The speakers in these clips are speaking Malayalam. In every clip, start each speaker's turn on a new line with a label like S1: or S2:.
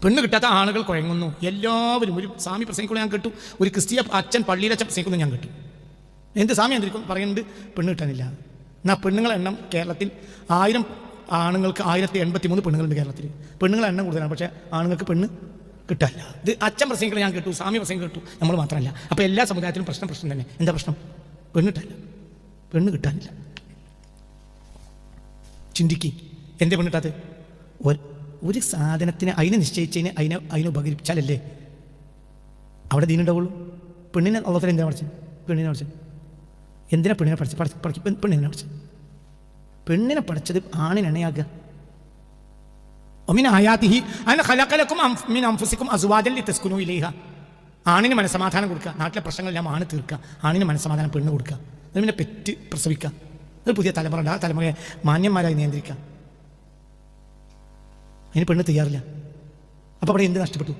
S1: പെണ്ണ് കിട്ടാത്ത ആളുകൾ കുഴങ്ങുന്നു. എല്ലാവരും ഒരു സ്വാമി പ്രസംഗിക്കുള്ള ഞാൻ കേട്ടു, ഒരു ക്രിസ്തീയ അച്ഛൻ പള്ളിയിലച്ഛൻ പ്രസംഗിക്കുന്നു ഞാൻ കേട്ടു. എന്ത് സ്വാമി എന്തിരിക്കും പറയുന്നുണ്ട്, പെണ്ണ് കിട്ടാനില്ല. എന്നാൽ പെണ്ണുങ്ങളെ എണ്ണം കേരളത്തിൽ 1000 ആണുങ്ങൾക്ക് 1083 പെണ്ണുങ്ങളുണ്ട് കേരളത്തിൽ. പെണ്ണുങ്ങളെ എണ്ണം കൂടുതലാണ്, പക്ഷേ ആണുങ്ങൾക്ക് പെണ്ണ് കിട്ടാനില്ല. ഇത് അച്ഛൻ പ്രസംഗിക്കണം ഞാൻ കേട്ടു, സ്വാമി പ്രസംഗം കേട്ടു, നമ്മൾ മാത്രമല്ല. അപ്പോൾ എല്ലാ സമുദായത്തിലും പ്രശ്നം തന്നെ. എന്താ പ്രശ്നം? പെണ്ണ് കിട്ടാനില്ല. ചിന്തിക്ക്, എന്തേ പെണ്ണ് കിട്ടാത്തത്? ഒരു സാധനത്തിന് അതിനെ നിശ്ചയിച്ചതിന് അതിനെ ഉപകരിച്ചാലല്ലേ അവിടെ ദീനുണ്ടാവുള്ളൂ. പെണ്ണിനെ അള്ളത്തിൽ എന്തിനാ പഠിച്ചത്? എന്തിനാ പെണ്ണിനെ പഠിച്ചത്? പെണ്ണിനെ പഠിച്ചത് ആണിനെണയാകുക. ആണിന് മനസ്സമാധാനം കൊടുക്കുക, നാട്ടിലെ പ്രശ്നങ്ങളെല്ലാം ആണ് തീർക്കുക, ആണിന് മനസ്സമാധാനം പെണ്ണ് കൊടുക്കുക, അത് പിന്നെ പെറ്റ് പ്രസവിക്കുക, ഒരു പുതിയ തലമുറ ഉണ്ട്, ആ തലമുറയെ മാന്യന്മാരായി നിയന്ത്രിക്കുക. അതിന് പെണ്ണ് തയ്യാറില്ല. അപ്പോൾ അവിടെ എന്ത് നഷ്ടപ്പെട്ടു?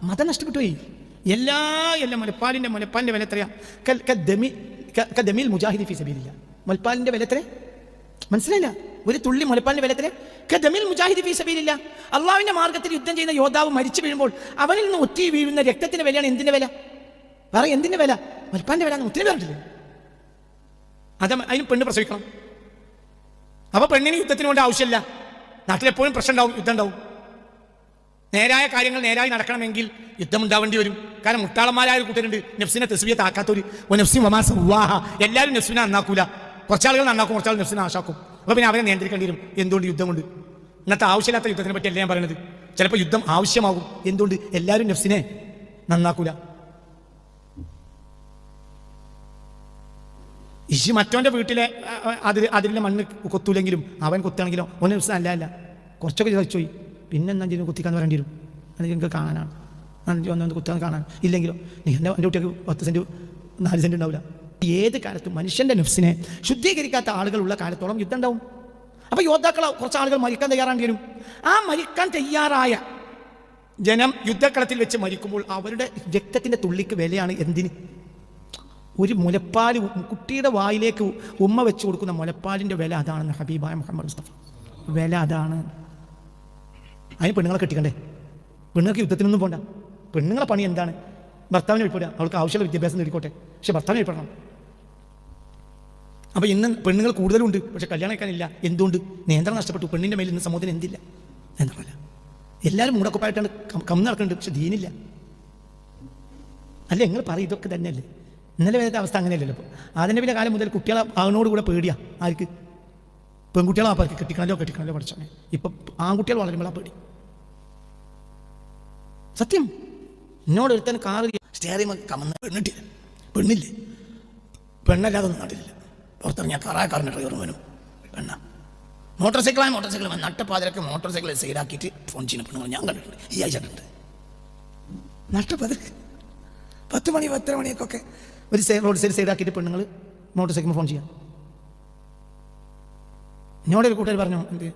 S1: മതം നഷ്ടപ്പെട്ടു പോയി. എല്ലാം മുലപ്പാലിൻ്റെ വില എത്രയാ? മുജാഹിദി ഫീ സബീലില്ല. മുലപ്പാലിൻ്റെ വില എത്ര മനസ്സിലായില്ല? ഒരു തുള്ളി മുലപ്പാലിൻ്റെ വില എത്ര? കദമിൽ മുജാഹിദി ഫീ സബീലില്ല. അള്ളാഹുവിൻ്റെ മാർഗത്തിൽ യുദ്ധം ചെയ്യുന്ന യോദ്ധാവ് മരിച്ചു വീഴുമ്പോൾ അവനിൽ നിന്ന് ഒറ്റി വീഴുന്ന രക്തത്തിൻ്റെ വിലയാണ് എന്തിൻ്റെ വില? എന്തിൻ്റെ വില? മുലപ്പാലിൻ്റെ വില ഒത്തിരി പറഞ്ഞിട്ടില്ലേ? അതിന് പെണ്ണ് പ്രസവിക്കണം. അപ്പോൾ പെണ്ണിന് യുദ്ധത്തിന് കൊണ്ട് ആവശ്യമില്ല. നാട്ടിലെപ്പോഴും പ്രശ്നം ഉണ്ടാവും, യുദ്ധം ഉണ്ടാവും. നേരായ കാര്യങ്ങൾ നേരായി നടക്കണമെങ്കിൽ യുദ്ധം ഉണ്ടാവേണ്ടി വരും. കാരണം മുട്ടാളന്മാരായ ഒരു കൂട്ടരുണ്ട്, നഫ്സിനെ തസ്ബിയെ താക്കാത്തൊരു നഫ്സി വമാസ വാഹ. എല്ലാവരും നഫ്സിനെ നന്നാക്കൂല, കുറച്ചാളുകൾ നന്നാക്കും, കുറച്ചാൾ നഫ്സിനെ നാശാക്കും. അപ്പോൾ പിന്നെ അവരെ നിയന്ത്രിക്കേണ്ടി വരും. എന്തുകൊണ്ട്? യുദ്ധം കൊണ്ട്. ഇന്നത്തെ ആവശ്യമില്ലാത്ത യുദ്ധത്തിനെ പറ്റി അല്ല ഞാൻ പറയുന്നത്. ചിലപ്പോൾ യുദ്ധം ആവശ്യമാകും. എന്തുകൊണ്ട്? എല്ലാവരും നഫ്സിനെ നന്നാക്കൂല. മറ്റവൻ്റെ വീട്ടിലെ അതിലെ മണ്ണ് കൊത്തൂലെങ്കിലും അവൻ കൊത്താണെങ്കിലോ ഓന് നഫ്സ് അല്ല, കുറച്ചൊക്കെ ചോദിച്ചുപോയി, പിന്നെ എന്നാ ചെയ്യും കുത്തിക്കാന്ന് പറയേണ്ടി വരും. അല്ലെങ്കിൽ നിങ്ങൾക്ക് കാണാനാണ്, ഒന്ന് കുത്താൻ കാണാൻ. ഇല്ലെങ്കിലോ എൻ്റെ കുട്ടിക്ക് 10 സെൻറ്റ് 4 സെൻറ്റ് ഉണ്ടാവില്ല. ഏത് കാലത്തും മനുഷ്യൻ്റെ നഫ്സിനെ ശുദ്ധീകരിക്കാത്ത ആളുകളുള്ള കാലത്തോളം യുദ്ധം ഉണ്ടാവും. അപ്പോൾ യോദ്ധാക്കൾ കുറച്ച് ആളുകൾ മരിക്കാൻ തയ്യാറാണ്ടി വരും. ആ മരിക്കാൻ തയ്യാറായ ജനം യുദ്ധക്കളത്തിൽ വെച്ച് മരിക്കുമ്പോൾ അവരുടെ രക്തത്തിൻ്റെ തുള്ളിക്ക് വിലയാണ് എന്തിന്? ഒരു മുലപ്പാൽ, കുട്ടിയുടെ വായിലേക്ക് ഉമ്മ വെച്ച് കൊടുക്കുന്ന മുലപ്പാലിൻ്റെ വില അതാണെന്ന് ഹബീബായ മുഹമ്മദ് മുസ്തഫ. വില അതാണ്. അതിന് പെണ്ണുങ്ങളെ കെട്ടിക്കണ്ടേ? പെണ്ണുങ്ങൾക്ക് യുദ്ധത്തിനൊന്നും പോകണ്ട. പെണ്ണുങ്ങളെ പണി എന്താണ്? ഭർത്താവിനെ എഴുപ്പെടുക. അവൾക്ക് ആവശ്യമുള്ള വിദ്യാഭ്യാസം നേടിക്കോട്ടെ, പക്ഷെ ഭർത്താവിനെ എഴുപ്പെടണം. അപ്പോൾ ഇന്ന് പെണ്ണുങ്ങൾ കൂടുതലുണ്ട്, പക്ഷെ കല്യാണം കഴിക്കാനില്ല. എന്തുകൊണ്ട്? നിയന്ത്രണം നഷ്ടപ്പെട്ടു. പെണ്ണിൻ്റെ മേലിൽ ഇന്ന് സമൂഹത്തിന് എന്തില്ല? നിയന്ത്രണമില്ല. എല്ലാവരും മൂടക്കൊപ്പായിട്ടാണ് കമ്മി നടക്കുന്നുണ്ട്, പക്ഷെ ദീനില്ല. അല്ലേ? നിങ്ങൾ പറയും ഇതൊക്കെ തന്നെയല്ലേ? ഇന്നലെ വരത്തെ അവസ്ഥ അങ്ങനെയല്ലല്ലോ. ഇപ്പോൾ അതിൻ്റെ പിന്നെ കാലം മുതൽ കുട്ടികളെ അവനോടുകൂടെ പേടിയാ. ആർക്ക്? പെൺകുട്ടികളെ ആപ്പാർക്ക് കെട്ടിക്കണല്ലോ പഠിച്ചോനെ. ഇപ്പം ആൺകുട്ടികൾ വളരുമ്പോൾ ആ പേടി. സത്യം. എന്നോട് ഒരുത്തൻ കാറ് സ്റ്റെയറിംഗ് കമന്ന് പെണ്ണില്ലേ? പെണ്ണല്ലാതെ ഒന്നും നാട്ടിലില്ല. പുറത്തിറങ്ങിയ കാറിൻ്റെ ഡ്രൈവറും വരും പെണ്ണ. മോട്ടോർ സൈക്കിൾ നട്ടപ്പാതിരക്ക് മോട്ടോർ സൈക്കിൾ സൈഡാക്കിയിട്ട് ഫോൺ ചെയ്യുന്ന പെണ്ണുങ്ങൾ ഞാൻ കണ്ടിട്ടുണ്ട്, ഈ ആഴ്ചയുണ്ട്. നട്ടപ്പാതിരക്ക് 10 മണി 10 മണിയൊക്കെ ഒരു റോഡ് സൈഡാക്കിയിട്ട് പെണ്ണുങ്ങൾ മോട്ടോർ സൈക്കിൾ ഫോൺ ചെയ്യാം. എന്നോടൊരു കൂട്ടുകാർ പറഞ്ഞു, എന്ത്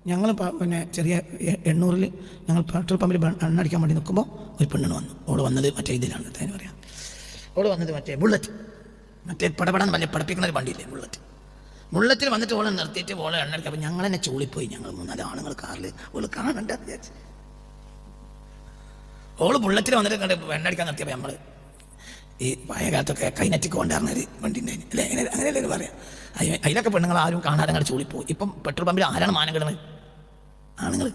S1: ഞങ്ങൾ പിന്നെ ചെറിയ 800 ഞങ്ങൾ പെട്രോൾ പമ്പിൽ എണ്ണടിക്കാൻ വേണ്ടി നിൽക്കുമ്പോൾ ഒരു പെണ്ണിന് വന്നു. ഓട് വന്നത് മറ്റേ ഇതിലാണ്, അതിന് പറയാം. ഓട് വന്നത് മറ്റേ ബുള്ളറ്റ്, മറ്റേ പടപടാന്ന് വലിയ പഠിപ്പിക്കുന്ന ഒരു വണ്ടിയില്ലേ ബുള്ളറ്റിൽ വന്നിട്ട് ഓളെ നിർത്തിയിട്ട് ഓളെ എണ്ണടിക്കാം. അപ്പോൾ ഞങ്ങൾ തന്നെ ചൂളിപ്പോയി. ഞങ്ങൾ 3-4 ആണുങ്ങൾ കാറിൽ ഓള് കാണണ്ട വിചാരിച്ചു. ഓള് ബുള്ളറ്റിൽ വന്നിട്ട് കണ്ട് എണ്ണടിക്കാൻ നിർത്തിയപ്പോൾ നമ്മൾ ഈ പഴയ കാലത്തൊക്കെ കൈനറ്റിക്ക് കൊണ്ടുവരുന്നൊരു വണ്ടി ഉണ്ടായിരുന്നു അല്ലേ? അങ്ങനെയല്ലേ പറയാം. അതിലൊക്കെ പെണ്ണുങ്ങൾ ആരും കാണാതെ അങ്ങോട്ട് ചൂളിപ്പോയി. ഇപ്പം പെട്രോൾ പമ്പിൽ ആരാണ് മാനം കിടന്നത്? ആണുങ്ങൾ.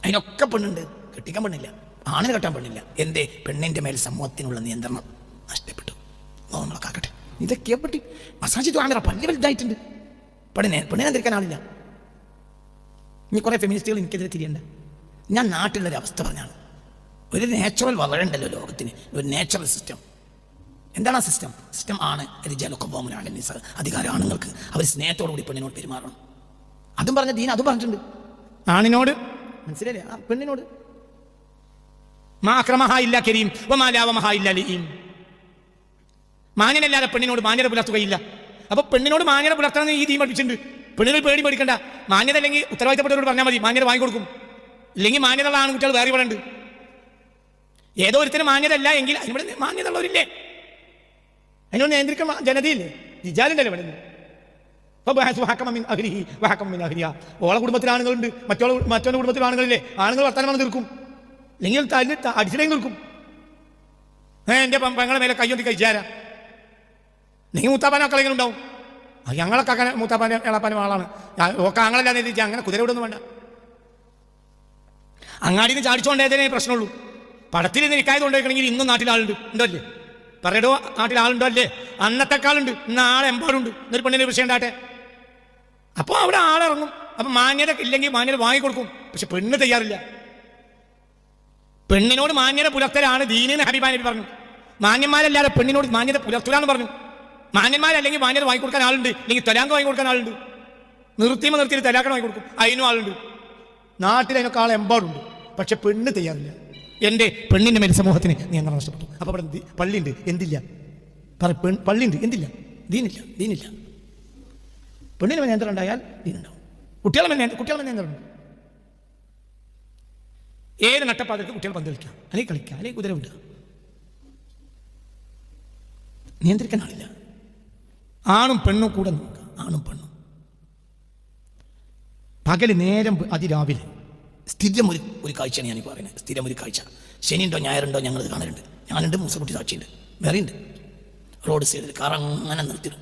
S1: അതിനൊക്കെ പെണ്ണുണ്ട്, കെട്ടിക്കാൻ പെണ്ണില്ല, ആണിന് കെട്ടാൻ പെണ്ണില്ല. എന്തേ? പെണ്ണിൻ്റെ മേൽ സമൂഹത്തിനുള്ള നിയന്ത്രണം നഷ്ടപ്പെട്ടു. നമ്മളൊക്കെ ആക്കട്ടെ. ഇതൊക്കെ പറ്റി മസാജിദ് വാങ്ങാൻ പല്ല് വലുതായിട്ടുണ്ട്. പെണ്ണിനെ തിരിക്കാൻ ആളില്ല. ഇനി കുറേ ഫെമിനിസ്റ്റുകൾ എനിക്കെതിരെ തിരിയണ്ട. ഞാൻ നാട്ടിലുള്ളൊരു അവസ്ഥ പറഞ്ഞാണ്. ഒരു നാച്ചുറൽ വളരണ്ടല്ലോ ലോകത്തിന്, ഒരു നാച്ചുറൽ സിസ്റ്റം. എന്താണ് ആ സിസ്റ്റം? ആണ് അധികാരം ആണുങ്ങൾക്ക്. അവർ സ്നേഹത്തോടു കൂടി പെണ്ണിനോട് പെരുമാറണം. അതും പറഞ്ഞ ദീൻ അതും പറഞ്ഞിട്ടുണ്ട്. ആണിനോട് മനസ്സിലായില്ലേ? ആ പെണ്ണിനോട് മാന്യനല്ലാതെ പെണ്ണിനോട് മാന്യത പുലർത്തുകയില്ല. അപ്പൊ പെണ്ണിനോട് മാന്യത പുലർത്തണം ഈ ദീൻ പഠിപ്പിച്ചിട്ടുണ്ട്. പെണ്ണിനോട് പേടി പഠിക്കണ്ട. മാന്യത അല്ലെങ്കിൽ ഉത്തരവാദിത്തപ്പെട്ടവരോട് പറഞ്ഞാൽ മതി, മാന്യത വാങ്ങിക്കൊടുക്കും. ഇല്ലെങ്കിൽ മാന്യതയുള്ള ആൺകുട്ടികൾ വേറെ ഇവിടെ ഉണ്ട്. ഏതോ ഒരുത്തിന് മാന്യത അല്ല എങ്കിൽ അതിനിവിടെ മാന്യത ഉള്ളവരില്ലേ? അതിനോട് നിയന്ത്രിക്കാൻ ജനതയില്ലേ? രിജാലുണ്ടല്ലോ ഇവിടെ. ഓളെ കുടുംബത്തിൽ ആണുങ്ങളുണ്ട്, മറ്റോടെ കുടുംബത്തിൽ ആണുങ്ങളില്ലേ, ആണുങ്ങൾ വർത്താനം വന്ന് തീർക്കും, അല്ലെങ്കിൽ അടിച്ചിലേക്ക് നിൽക്കും. എൻ്റെ പെങ്ങളെ മേലെ കയ്യൊന്തി കഴിച്ചാരാ, നിങ്ങൾ മൂത്താപ്പാനും അക്കളെങ്കിലും ഉണ്ടാവും. ഞങ്ങളൊക്കെ അങ്ങനെ മൂത്താപ്പാൻ്റെ ഇളപ്പാനും ആളാണ്, ഒക്കെ ആങ്ങളല്ലാന്ന് എഴുതിച്ച് അങ്ങനെ കുതിര വിടൊന്നും വേണ്ട. അങ്ങാടിന്ന് ചാടിച്ചോണ്ടേതേ പ്രശ്നമുള്ളൂ. പടത്തിൽ നിൽക്കാതെ കൊണ്ടുപോയിക്കണമെങ്കിൽ ഇന്നും നാട്ടിൽ ആളുണ്ട്, ഉണ്ടോ അല്ലേ? പറയടോ, നാട്ടിൽ ആളുണ്ടോ അല്ലേ? അന്നത്തെക്കാളുണ്ട്, ഇന്ന് ആളെ എമ്പാടുണ്ട്. ഇന്നൊരു പെണ്ണിൻ്റെ വിഷയം ഉണ്ടാട്ടെ, അപ്പോൾ അവിടെ ആളിറങ്ങും. അപ്പം മാന്യത ഇല്ലെങ്കിൽ മാന്യത വാങ്ങിക്കൊടുക്കും. പക്ഷെ പെണ്ണ് തയ്യാറില്ല. പെണ്ണിനോട് മാന്യത പുലർത്തലാണ് ദീനെന്ന് ഹബീബാ നബി പറഞ്ഞു. മാന്യന്മാരല്ലാതെ പെണ്ണിനോട് മാന്യത പുലർത്തലാന്ന് പറഞ്ഞു. മാന്യന്മാരല്ലെങ്കിൽ മാന്യത വാങ്ങിക്കൊടുക്കാൻ ആളുണ്ട്, അല്ലെങ്കിൽ തലാങ്ക് വാങ്ങിക്കൊടുക്കാൻ ആളുണ്ട്. നിർത്തിയിട്ട് തലാക്കണ വാങ്ങിക്കൊടുക്കും, അതിനും ആളുണ്ട്. നാട്ടിൽ അതിനൊക്കെ ആൾ എമ്പാടുണ്ട്. പക്ഷെ പെണ്ണ് തയ്യാറില്ല. എൻ്റെ പെണ്ണിൻ്റെ മേൽ സമൂഹത്തിന് നിയന്ത്രണം നഷ്ടപ്പെട്ടു. അപ്പോൾ അവിടെ പള്ളിയുണ്ട്, എന്തില്ല? പള്ളിയുണ്ട്, എന്തില്ല? ദീനില്ല. പെണ്ണിന് മേൽ നിയന്ത്രണം ഉണ്ടായാൽ ദീനുണ്ടാവും. കുട്ടികളെ മേൽ നിയന്ത്രണം ഉണ്ട്. ഏത് നട്ടപ്പാതിർക്ക് കുട്ടികൾ പന്ത് കളിക്കാം, അല്ലെങ്കിൽ കളിക്കാം, അല്ലെങ്കിൽ കുതിര വിടുക. നിയന്ത്രിക്കാൻ ആളില്ല. ആണും പെണ്ണും കൂടെ നോക്കുക, ആണും പെണ്ണും. പകല് നേരം അതിരാവിലെ സ്ഥിരം ഒരു കാഴ്ചയാണ് ഞാൻ പറയുന്നത്. സ്ഥിരം ഒരു കാഴ്ച. ശനിയുണ്ടോ ഞായറുണ്ടോ ഞങ്ങൾ കാണലുണ്ട്. ഞാനുണ്ട്, മൂസക്കുട്ടി സാക്ഷിയുണ്ട്, വേറെയുണ്ട്. റോഡ് സൈഡിൽ കാർ അങ്ങനെ നിർത്തിയിടും.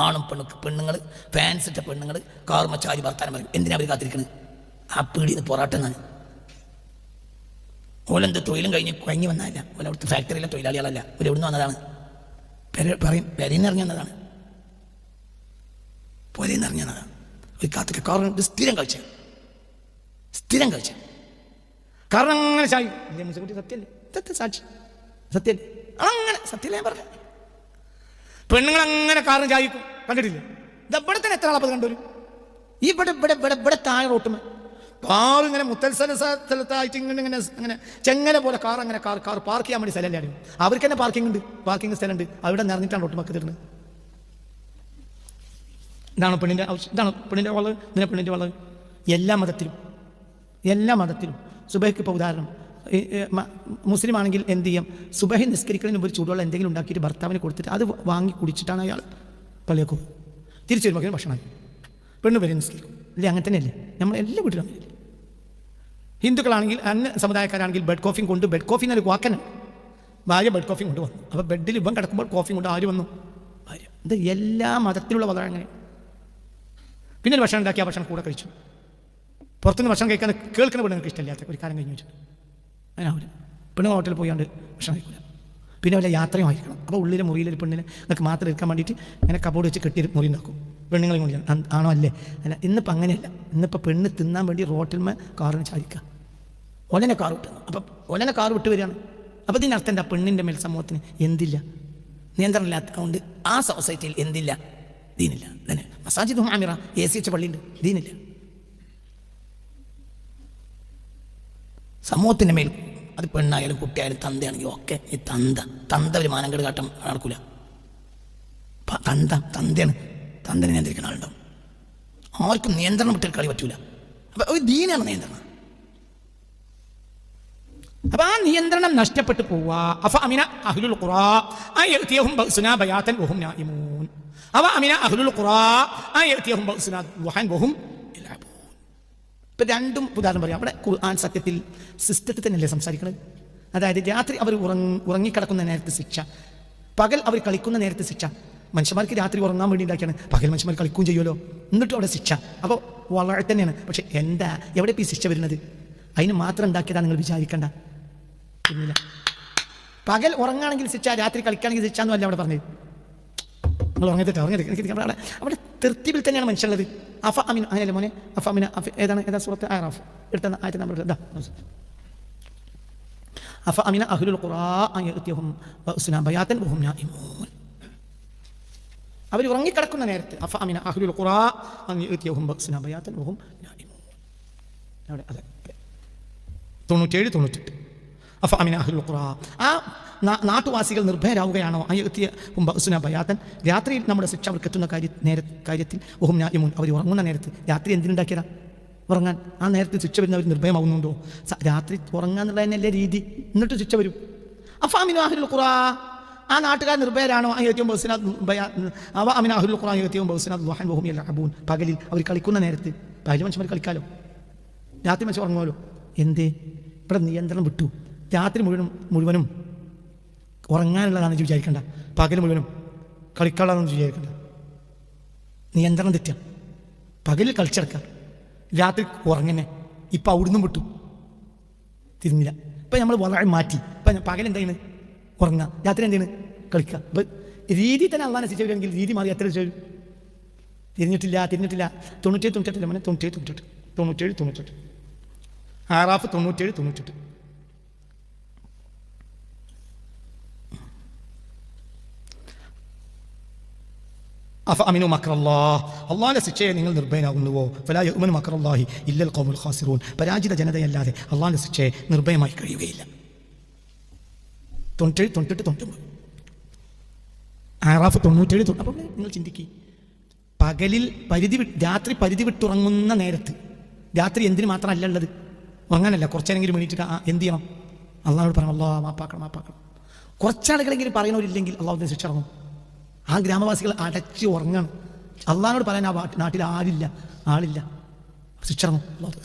S1: ആണും പെണ്ണുങ്ങൾ, ഫാൻസ് ഇട്ട പെണ്ണുങ്ങൾ കാർ മച്ചാരി വർത്താനം പറയും. എന്തിനാ അവർ കാത്തിരിക്കുന്നത്? ആ പീടിന്ന് പൊറാട്ടെന്നാണ്. ഓലെന്ത് തൊഴിലും കഴിഞ്ഞ് വന്നതല്ല. ഓല അവിടുത്തെ ഫാക്ടറിയിലെ തൊഴിലാളികളല്ല. ഒരു എവിടുന്ന് വന്നതാണ്? പറയും പെരയിൽ നിന്ന് ഇറങ്ങി വന്നതാണ്, പുരയിൽ നിന്ന് ഇറങ്ങി വന്നതാണ്. ഒരു കാത്തിരിക്കുക കാർ സ്ഥിരം കാഴ്ച. കാരണം അങ്ങനെ ചായി മുസക്കുട്ടി സത്യല്ലേ? സാക്ഷി സത്യല്ലേ? അങ്ങനെ സത്യല്ലേ ഞാൻ പറഞ്ഞ. പെണ്ണുങ്ങൾ അങ്ങനെ കാറിന് ചായിക്കും, കണ്ടിട്ടില്ലേ? ഇവിടെ തന്നെ എത്ര ആളപ്പത് കണ്ടുവരും. ഇവിടെ താഴെ റോട്ടുമേ കാർ ഇങ്ങനെ സ്ഥലത്തായിട്ട് ഇങ്ങനെ ചെങ്ങല പോലെ കാർ പാർക്ക് ചെയ്യാൻ വേണ്ടി സ്ഥലമല്ലേ അറിയും. അവർക്ക് തന്നെ പാർക്കിംഗ് സ്ഥലമുണ്ട്. അവിടെ നിറഞ്ഞിട്ടാണ് റോട്ട് മക്ക് തരുന്നത്. ഇതാണ് പെണ്ണിൻ്റെ വളവ്. ഇതിനെ പെണ്ണിൻ്റെ വളവ്. എല്ലാ മതത്തിലും സുബഹിക്ക് ഇപ്പോൾ ഉദാഹരണം, മുസ്ലിം ആണെങ്കിൽ എന്ത് ചെയ്യും? സുബഹി നിസ്കരിക്കുന്നതിന് മുമ്പ് ചൂടുവെള്ളം എന്തെങ്കിലും ഉണ്ടാക്കിയിട്ട് ഭർത്താവിന് കൊടുത്തിട്ട് അത് വാങ്ങി കുടിച്ചിട്ടാണ് അയാൾ പള്ളിയൊക്കെ പോകും. തിരിച്ചു വരുമ്പോൾ ഭക്ഷണം പെണ്ണ് വരെ നിസ്കരിക്കും. അല്ലേ? അങ്ങനെ തന്നെയല്ലേ നമ്മൾ എല്ലാ വീട്ടിലും അങ്ങനെയല്ലേ? ഹിന്ദുക്കളാണെങ്കിൽ അന്യ സമുദായക്കാരാണെങ്കിൽ ബെഡ് കോഫി എന്നൊരു വാക്കനാണ്. ഭാര്യ ബെഡ് കോഫി കൊണ്ട് വന്നു. അപ്പോൾ ബെഡിൽ ഇവൻ കിടക്കുമ്പോൾ കോഫി കൊണ്ട് ആര് വന്നു? ഭാര്യ. ഇത് എല്ലാ മതത്തിലുള്ള വളരെ അങ്ങനെ. പിന്നെ ഒരു ഭക്ഷണം ഉണ്ടാക്കി ആ ഭക്ഷണം കൂടെ കഴിച്ചു. പുറത്തുനിന്ന് ഭക്ഷണം കഴിക്കാൻ കേൾക്കുന്ന പെണ്ണുങ്ങൾക്ക് ഇഷ്ടമില്ലാത്ത ഒരു കാര്യം കഴിഞ്ഞു വെച്ചിട്ട് അതിനാവില്ല. പെണ്ണുങ്ങൾ ഹോട്ടലിൽ പോയാണ്ട് ഭക്ഷണം കഴിക്കില്ല. പിന്നെ വല്ല യാത്രയും ആയിരിക്കണം. അപ്പോൾ ഉള്ളിലെ മുറിയിലൊരു പെണ്ണിനെ നിങ്ങൾക്ക് മാത്രം എടുക്കാൻ വേണ്ടിയിട്ട് ഇങ്ങനെ കബോർഡ് വെച്ച് കെട്ടി മുറി ഉണ്ടാക്കും. പെണ്ണുങ്ങളെ കൊണ്ട് ആണോ അല്ലേ? അല്ല, ഇന്നിപ്പോൾ അങ്ങനെയല്ല. ഇന്നിപ്പോൾ പെണ്ണ് തിന്നാൻ വേണ്ടി റോട്ടിൽ കാറിന് ചാദിക്കുക. ഒലനെ കാർ വിട്ടുന്നു. അപ്പം ഒലനെ കാർ വിട്ട് വരികയാണ്. അപ്പോൾ ഇതിനർത്ഥം എന്താ? പെണ്ണിൻ്റെ മേൽ സമൂഹത്തിന് എന്തില്ല? നിയന്ത്രണമില്ലാത്ത കൊണ്ട് ആ സൊസൈറ്റിയിൽ എന്തില്ല? ദീനില്ല. തന്നെ മസാജിദ് ആമിറ AC വെച്ച പള്ളിയുണ്ട്, ദീനില്ല. സമൂഹത്തിൻ്റെ മേൽ അത് പെണ്ണായാലും കുട്ടിയായാലും തന്തയാണെങ്കിലും ഒക്കെ ഈ തന്ത ഒരു മാനങ്കേട് കാട്ടം നടക്കൂല. തന്തയാണ്. തന്തനെ നിയന്ത്രിക്കുന്ന ആളുണ്ടാവും. ആർക്കും നിയന്ത്രണം വിട്ടൊരു കളി പറ്റൂല. അപ്പം ഒരു ദീനാണ് നിയന്ത്രണം. അപ്പം ആ നിയന്ത്രണം നഷ്ടപ്പെട്ടു പോവുക. അഫ അമിന അഹ്ലുൽ ഖുറാ അയതിയഹും ബഅ്സുനാ ബയാതൻ വഹും നായിമൂൻ. അവ അമിന അഹ്ലുൽ ഖുറാ അയതിയഹും ബഅ്സുനാ വഹൻ വഹും യലഅബൂൻ. ഇപ്പം രണ്ടും ഉദാഹരണം പറയാം. അവിടെ ഖുർആൻ സത്യത്തിൽ സിസ്റ്റത്തിൽ തന്നെയല്ലേ സംസാരിക്കുന്നത്? അതായത് രാത്രി അവർ ഉറങ്ങിക്കിടക്കുന്ന നേരത്തെ ശിക്ഷ, പകൽ അവർ കളിക്കുന്ന നേരത്തെ ശിക്ഷ. മനുഷ്യന്മാർക്ക് രാത്രി ഉറങ്ങാൻ വേണ്ടി ഉണ്ടാക്കിയാണ്, പകൽ മനുഷ്യന്മാർ കളിക്കുകയും ചെയ്യുമല്ലോ. എന്നിട്ടും അവിടെ ശിക്ഷ. അപ്പോൾ വളരെ തന്നെയാണ്. പക്ഷെ എവിടെ ഇപ്പോൾ ഈ ശിക്ഷ വരുന്നത്? അതിന് മാത്രം ഉണ്ടാക്കിയതാണ് നിങ്ങൾ വിചാരിക്കേണ്ട. പിന്നില്ല. പകൽ ഉറങ്ങുകയാണെങ്കിൽ ശിക്ഷ, രാത്രി കളിക്കുകയാണെങ്കിൽ ശിക്ഷ എന്നല്ല അവിടെ പറഞ്ഞത്. നിങ്ങൾ ഉറങ്ങിയിട്ട് അവിടെ തെർത്തിബിൽ തന്നെയാണ് മനുഷ്യനുള്ളത്. അഫ അമിൻ അങ്ങനെയല്ലേ മോനെ? അഫ അമിന ഏതാ സൂറത്ത് ആറാഫ് എടുത്ത ആയത്തെ നമ്മൾ അഫ അമിന അഹ്ലുൽ ഖുറാ അയതിയഹും ബഅ്സുനാ ബയാതൻ വഹും നായിമൂൻ. അവർ ഉറങ്ങിക്കിടക്കുന്ന നേരത്ത് അഫ അമിന അഹ്ലുൽ ഖുറാ അയതിയഹും ബഅ്സുനാ ബയാതൻ വഹും നായിമൂൻ. അവിടെ അതെ 97-98. അഫ അമിന അഹ്ലുൽ ഖുറാ, ആ നാട്ടുവാസികൾ നിർഭയരാവുകയാണോ? അയതിയഹും ബഅ്സുനാ ബയാതൻ, രാത്രിയിൽ നമ്മുടെ ശിക്ഷ അവർക്ക് എത്തുന്ന കാര്യത്തിൽ വഹും നായിമൂൻ, അവർ ഉറങ്ങുന്ന നേരത്ത്. രാത്രി എന്തിനുണ്ടാക്കിയതാ? ഉറങ്ങാൻ. ആ നേരത്തെ ശിക്ഷ വരുന്നവർ നിർഭയമാവുന്നുണ്ടോ? രാത്രി ഉറങ്ങാന്നുള്ളത് തന്നെയല്ലേ രീതി, എന്നിട്ട് ശിക്ഷ വരും. അഫ അമിന അഹ്ലുൽ ഖുറാ, ആ നാട്ടുകാർ നിർഭയരാണോ? പകലിൽ അവർ കളിക്കുന്ന നേരത്ത്, പകൽ മനുഷ്യന്മാർ കളിക്കാലോ, രാത്രി മനുഷ്യർ ഉറങ്ങുമല്ലോ. എന്തേ? ഇവിടെ നിയന്ത്രണം വിട്ടു. രാത്രി മുഴുവനും ഉറങ്ങാനുള്ളതാണെന്ന് വിചാരിക്കണ്ട, പകൽ മുഴുവനും കളിക്കാനുള്ളതാണെന്ന് വിചാരിക്കണ്ട. നിയന്ത്രണം തെറ്റാം. പകലിൽ കളിച്ചടക്കാം, രാത്രി ഉറങ്ങനെ. ഇപ്പം അവിടുന്ന് വിട്ടു, തിരിഞ്ഞില്ല. ഇപ്പം നമ്മൾ വളരെ മാറ്റി. ഇപ്പം പകൽ എന്താണ്? ഉറങ്ങുക, രാത്രി എന്താണ്? കളിക്കുക. അപ്പം രീതി തന്നെ അള്ളാഹ് നശിച്ചവരെങ്കിൽ രീതി മാറി എത്ര വെച്ചു? തിരിഞ്ഞിട്ടില്ല. 97 മോനെ, 97 ആറാഫ് 97. അഫഅമിനു മക്റല്ലാഹ്, അള്ളാഹിന്റെ ശിക്ഷയെ നിങ്ങൾ നിർഭയനാകുന്നുവോ? ഫലാ യഅ്മനു മക്റല്ലാഹി ഇല്ലൽ ഖൗമുൽ ഖാസിറൂൻ, പരാജിത ജനതയല്ലാതെ അള്ളാഹിന്റെ ശിക്ഷയെ നിർഭയമായി കഴിയുകയില്ല. 98 ആറാഫ് 97. അപ്പോൾ നിങ്ങൾ ചിന്തിക്കുക, പകലിൽ രാത്രി പരിധി വിട്ടുറങ്ങുന്ന നേരത്ത്, രാത്രി എന്തിനു മാത്രമല്ല ഉള്ളത്? അങ്ങനല്ല, കുറച്ചേരെങ്കിലും വേണ്ടിയിട്ട് എന്ത് ചെയ്യണം? അള്ളാഹോട് പറയണം, അള്ളാഹ് മാപ്പാക്കണം. കുറച്ചാളുകളെങ്കിലും പറയണവരില്ലെങ്കിൽ അള്ളാഹുവിന്റെ ശിക്ഷ ഇറങ്ങും. ആ ഗ്രാമവാസികൾ അടച്ച് ഉറങ്ങണം. അള്ളാഹിനോട് പറയാൻ ആ നാട്ടിൽ ആളില്ല.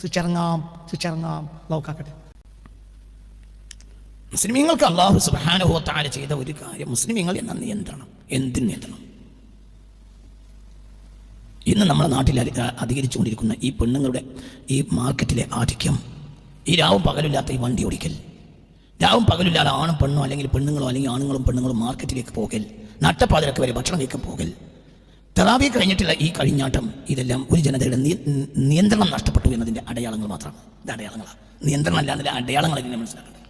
S1: ശിച്ചിറങ്ങാം. അള്ളാഹു കാക്കട്ടെ. മുസ്ലിമീങ്ങൾക്ക് അള്ളാഹു സുബ്ഹാനഹു വ തആല ചെയ്ത ഒരു കാര്യം, മുസ്ലിമീങ്ങൾ എന്ന നിയന്ത്രണം. എന്തിന് നിയന്ത്രണം? ഇന്ന് നമ്മുടെ നാട്ടിൽ അധികരിച്ചുകൊണ്ടിരിക്കുന്ന ഈ പെണ്ണുങ്ങളുടെ ഈ മാർക്കറ്റിലെ ആധിക്യം, ഈ രാവും പകലില്ലാത്ത ഈ വണ്ടി ഓടിക്കൽ, രാവും പകലില്ലാതെ ആണും പെണ്ണോ അല്ലെങ്കിൽ പെണ്ണുങ്ങളോ അല്ലെങ്കിൽ ആണുങ്ങളും പെണ്ണുങ്ങളും മാർക്കറ്റിലേക്ക് പോകൽ, നട്ടപ്പാതിരക്ക് വരെ ഭക്ഷണം കഴിക്കാൻ പോകൽ, തറാവീഹ് കഴിഞ്ഞിട്ടുള്ള ഈ കഴിഞ്ഞാട്ടം, ഇതെല്ലാം ഒരു ജനതയുടെ നിയന്ത്രണം നഷ്ടപ്പെട്ടു എന്നതിൻ്റെ അടയാളങ്ങൾ മാത്രമാണ്. ഇത് അടയാളങ്ങളാണ്, നിയന്ത്രണം അല്ലാതെ അടയാളങ്ങളെങ്കിലും മനസ്സിലാക്കുന്നത്.